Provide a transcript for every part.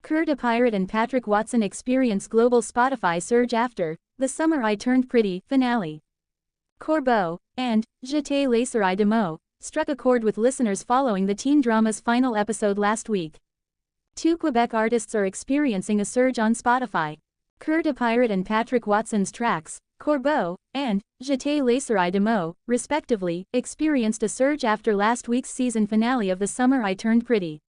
Cœur de Pirate and Patrick Watson experience global Spotify surge after The Summer I Turned Pretty finale. Corbeau and Je laisserai de mots struck a chord with listeners following the teen drama's final episode last week. Two Quebec artists are experiencing a surge on Spotify. Cœur de Pirate and Patrick Watson's tracks, Corbeau and Je laisserai de mots, respectively, experienced a surge after last week's season finale of The Summer I Turned Pretty.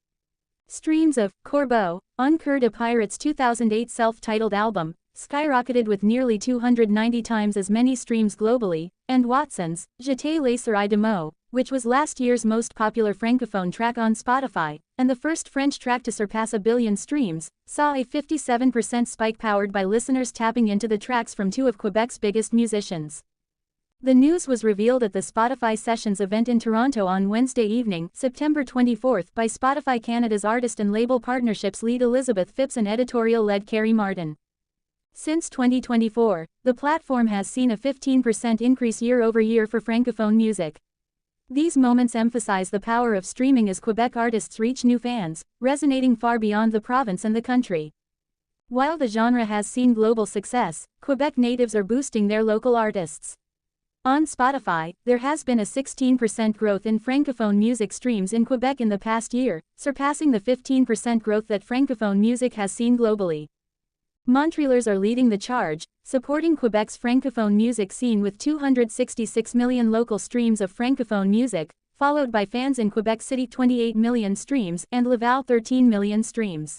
Streams of Corbeau on Cœur de Pirate's 2008 self-titled album skyrocketed with nearly 290 times as many streams globally, and Watson's Je laisserai de mots, which was last year's most popular francophone track on Spotify, and the first French track to surpass 1 billion streams, saw a 57% spike powered by listeners tapping into the tracks from two of Quebec's biggest musicians. The news was revealed at the Spotify Sessions event in Toronto on Wednesday evening, September 24, by Spotify Canada's artist and label partnerships lead Elizabeth Phipps and editorial-led Carrie Martin. Since 2024, the platform has seen a 15% increase year-over-year for francophone music. These moments emphasize the power of streaming as Quebec artists reach new fans, resonating far beyond the province and the country. While the genre has seen global success, Quebec natives are boosting their local artists. On Spotify, there has been a 16% growth in francophone music streams in Quebec in the past year, surpassing the 15% growth that francophone music has seen globally. Montrealers are leading the charge, supporting Quebec's francophone music scene with 266 million local streams of francophone music, followed by fans in Quebec City 28 million streams and Laval 13 million streams.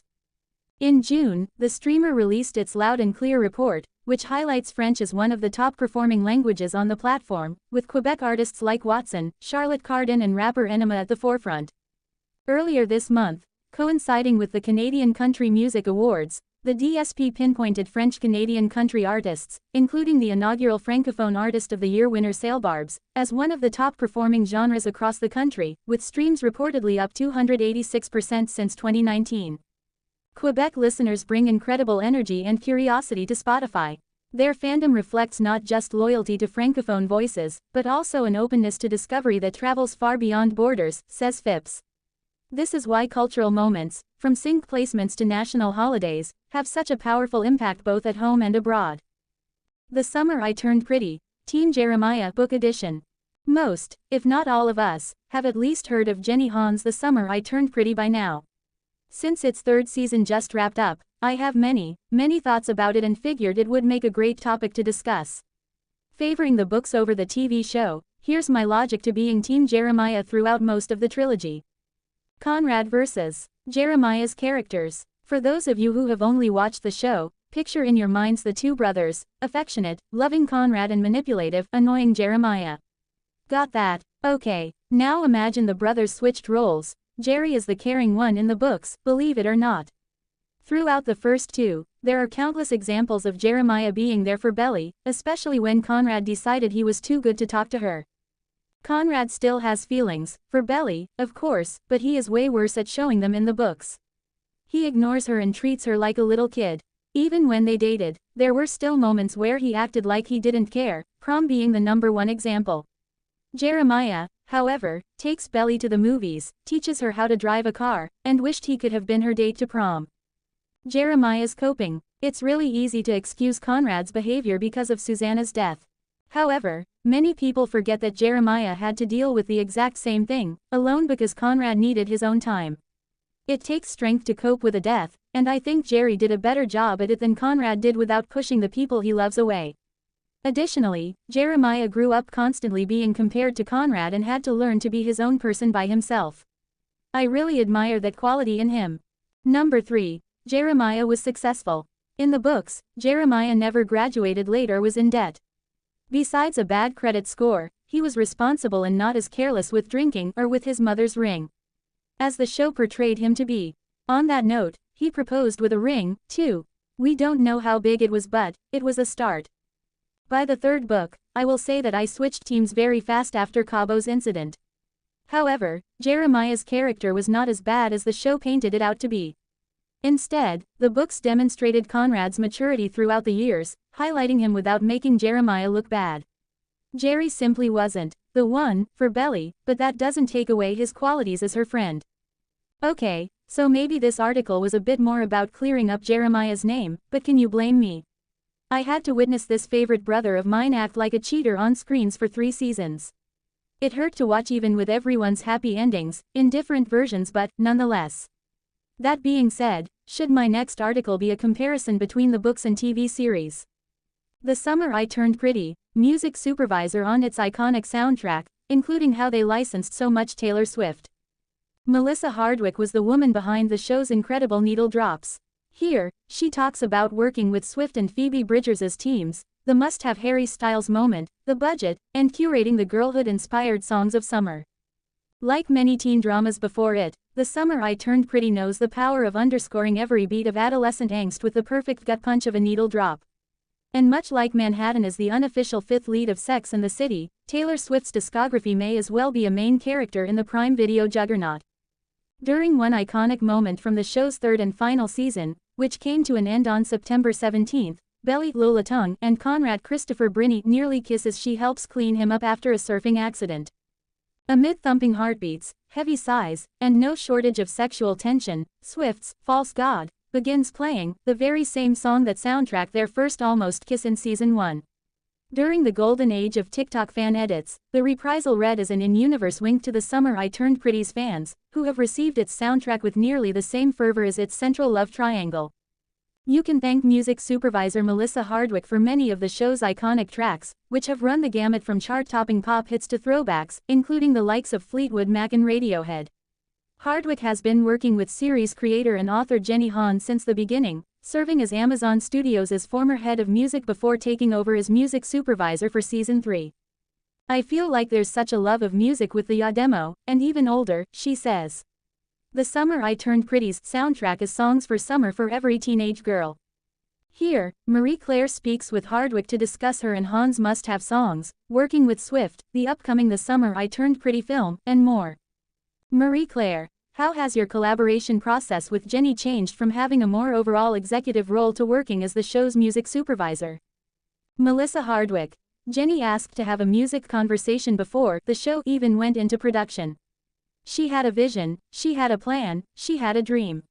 In June, the streamer released its Loud and Clear report, which highlights French as one of the top-performing languages on the platform, with Quebec artists like Watson, Charlotte Cardin and rapper Enema at the forefront. Earlier this month, coinciding with the Canadian Country Music Awards, the DSP pinpointed French-Canadian country artists, including the inaugural Francophone Artist of the Year winner Sailbarbs, as one of the top-performing genres across the country, with streams reportedly up 286% since 2019. Quebec listeners bring incredible energy and curiosity to Spotify. Their fandom reflects not just loyalty to francophone voices, but also an openness to discovery that travels far beyond borders, says Phipps. This is why cultural moments, from sync placements to national holidays, have such a powerful impact both at home and abroad. The Summer I Turned Pretty, Team Jeremiah Book Edition. Most, if not all of us, have at least heard of Jenny Han's The Summer I Turned Pretty by now. Since its third season just wrapped up, I have many thoughts about it and figured it would make a great topic to discuss. Favoring the books over the TV show, here's my logic to being Team Jeremiah throughout most of the trilogy. Conrad vs. Jeremiah's characters. For those of you who have only watched the show, picture in your minds the two brothers, affectionate, loving Conrad and manipulative, annoying Jeremiah. Got that? Okay, now imagine the brothers switched roles. Jerry is the caring one in the books, believe it or not. Throughout the first two, there are countless examples of Jeremiah being there for Belly, especially when Conrad decided he was too good to talk to her. Conrad still has feelings, for Belly, of course, but he is way worse at showing them in the books. He ignores her and treats her like a little kid. Even when they dated, there were still moments where he acted like he didn't care, prom being the #1 example. Jeremiah, however, takes Belly to the movies, teaches her how to drive a car, and wished he could have been her date to prom. Jeremiah's coping. It's really easy to excuse Conrad's behavior because of Susanna's death. However, many people forget that Jeremiah had to deal with the exact same thing, alone because Conrad needed his own time. It takes strength to cope with a death, and I think Jerry did a better job at it than Conrad did without pushing the people he loves away. Additionally, Jeremiah grew up constantly being compared to Conrad and had to learn to be his own person by himself. I really admire that quality in him. Number 3. Jeremiah was successful. In the books, Jeremiah never graduated late or was in debt. Besides a bad credit score, he was responsible and not as careless with drinking or with his mother's ring as the show portrayed him to be. On that note, he proposed with a ring, too. We don't know how big it was, but it was a start. By the third book, I will say that I switched teams very fast after Corbeau's incident. However, Jeremiah's character was not as bad as the show painted it out to be. Instead, the books demonstrated Conrad's maturity throughout the years, highlighting him without making Jeremiah look bad. Jerry simply wasn't the one for Belly, but that doesn't take away his qualities as her friend. Okay, So maybe this article was a bit more about clearing up Jeremiah's name, but can you blame me? I had to witness this favorite brother of mine act like a cheater on screens for 3 seasons. It hurt to watch even with everyone's happy endings, in different versions, but, nonetheless. That being said, should my next article be a comparison between the books and TV series? The Summer I Turned Pretty, music supervisor on its iconic soundtrack, including how they licensed so much Taylor Swift. Melissa Hardwick was the woman behind the show's incredible needle drops. Here, she talks about working with Swift and Phoebe Bridgers' teams, the must-have Harry Styles moment, the budget, and curating the girlhood-inspired songs of summer. Like many teen dramas before it, The Summer I Turned Pretty knows the power of underscoring every beat of adolescent angst with the perfect gut punch of a needle drop. And much like Manhattan is the unofficial fifth lead of Sex and the City, Taylor Swift's discography may as well be a main character in the Prime Video juggernaut. During one iconic moment from the show's third and final season, which came to an end on September 17, Belly, Lola Tongue, and Conrad Christopher Brinney nearly kiss as she helps clean him up after a surfing accident. Amid thumping heartbeats, heavy sighs, and no shortage of sexual tension, Swift's False God begins playing, the very same song that soundtracked their first almost kiss in Season 1. During the golden age of TikTok fan edits, the reprisal read as an in-universe wink to The Summer I Turned Pretty's fans, who have received its soundtrack with nearly the same fervor as its central love triangle. You can thank music supervisor Melissa Hardwick for many of the show's iconic tracks, which have run the gamut from chart-topping pop hits to throwbacks, including the likes of Fleetwood Mac and Radiohead. Hardwick has been working with series creator and author Jenny Han since the beginning, serving as Amazon Studios' former head of music before taking over as music supervisor for Season 3. I feel like there's such a love of music with the Ya demo, and even older, she says. The Summer I Turned Pretty's soundtrack is songs for summer for every teenage girl. Here, Marie Claire speaks with Hardwick to discuss her and Han's must-have songs, working with Swift, the upcoming The Summer I Turned Pretty film, and more. Marie Claire, how has your collaboration process with Jenny changed from having a more overall executive role to working as the show's music supervisor? Melissa Hardwick, Jenny asked to have a music conversation before the show even went into production. She had a vision, she had a plan, she had a dream.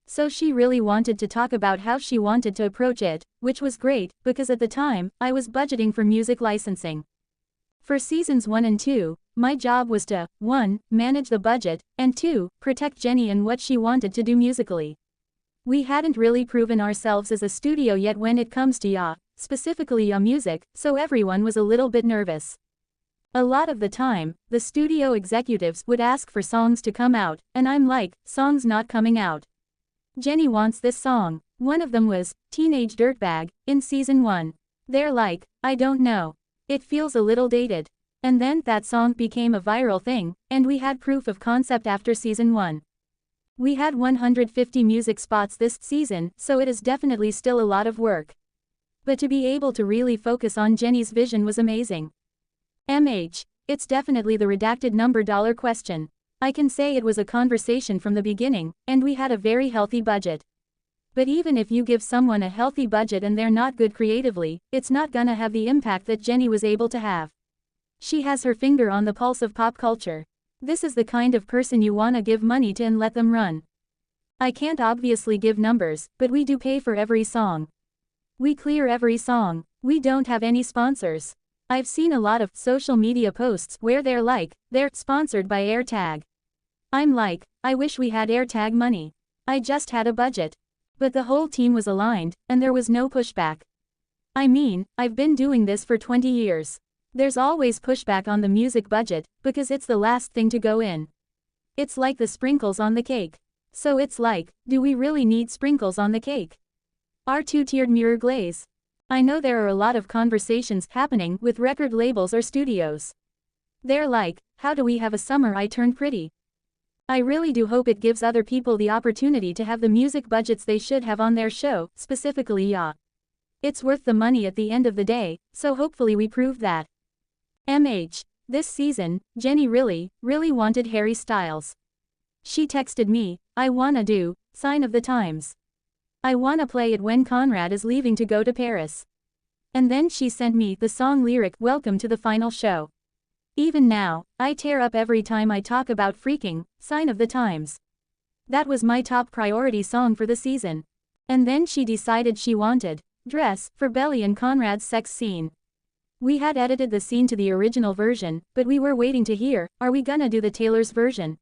So she really wanted to talk about how she wanted to approach it, which was great, because at the time, I was budgeting for music licensing. For Seasons 1 and 2, my job was to, 1, manage the budget, and 2, protect Jenny and what she wanted to do musically. We hadn't really proven ourselves as a studio yet when it comes to Ya, specifically Ya music, so everyone was a little bit nervous. A lot of the time, the studio executives would ask for songs to come out, and I'm like, songs not coming out. Jenny wants this song. One of them was, Teenage Dirtbag, in Season 1. They're like, I don't know. It feels a little dated. And then that song became a viral thing, and we had proof of concept after Season 1. We had 150 music spots this season, so it is definitely still a lot of work. But to be able to really focus on Jenny's vision was amazing. It's definitely the redacted number dollar question. I can say it was a conversation from the beginning, and we had a very healthy budget. But even if you give someone a healthy budget and they're not good creatively, it's not gonna have the impact that Jenny was able to have. She has her finger on the pulse of pop culture. This is the kind of person you wanna give money to and let them run. I can't obviously give numbers, but we do pay for every song. We clear every song. We don't have any sponsors. I've seen a lot of social media posts where they're sponsored by AirTag. I'm like, I wish we had AirTag money. I just had a budget. But the whole team was aligned, and there was no pushback. I mean, I've been doing this for 20 years. There's always pushback on the music budget, because it's the last thing to go in. It's like the sprinkles on the cake. So it's like, do we really need sprinkles on the cake? Our two-tiered mirror glaze? I know there are a lot of conversations happening with record labels or studios. They're like, how do we have a Summer I Turned Pretty? I really do hope it gives other people the opportunity to have the music budgets they should have on their show, specifically Ya. It's worth the money at the end of the day, so hopefully we prove that. This season, Jenny really wanted Harry Styles. She texted me, I wanna do, Sign of the Times. I wanna play it when Conrad is leaving to go to Paris. And then she sent me the song lyric, Welcome to the Final Show. Even now, I tear up every time I talk about freaking, Sign of the Times. That was my top priority song for the season. And then she decided she wanted Dress for Belly and Conrad's sex scene. We had edited the scene to the original version, but we were waiting to hear, are we gonna do the Taylor's version?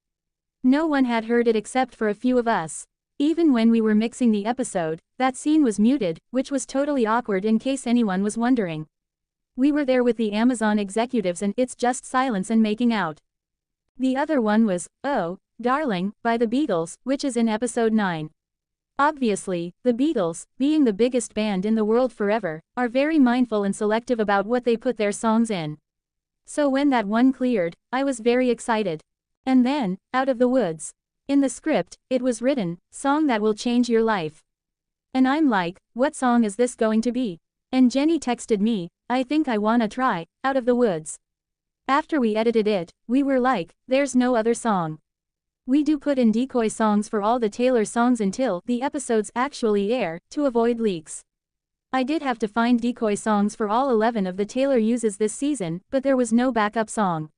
No one had heard it except for a few of us. Even when we were mixing the episode, that scene was muted, which was totally awkward in case anyone was wondering. We were there with the Amazon executives and it's just silence and making out. The other one was, Oh, Darling, by the Beatles, which is in episode 9. Obviously, the Beatles, being the biggest band in the world forever, are very mindful and selective about what they put their songs in. So when that one cleared, I was very excited. And then, Out of the Woods. In the script, it was written, Song that will change your life. And I'm like, what song is this going to be? And Jenny texted me, I think I wanna try, Out of the Woods. After we edited it, we were like, there's no other song. We do put in decoy songs for all the Taylor songs until the episodes actually air, to avoid leaks. I did have to find decoy songs for all 11 of the Taylor uses this season, but there was no backup song.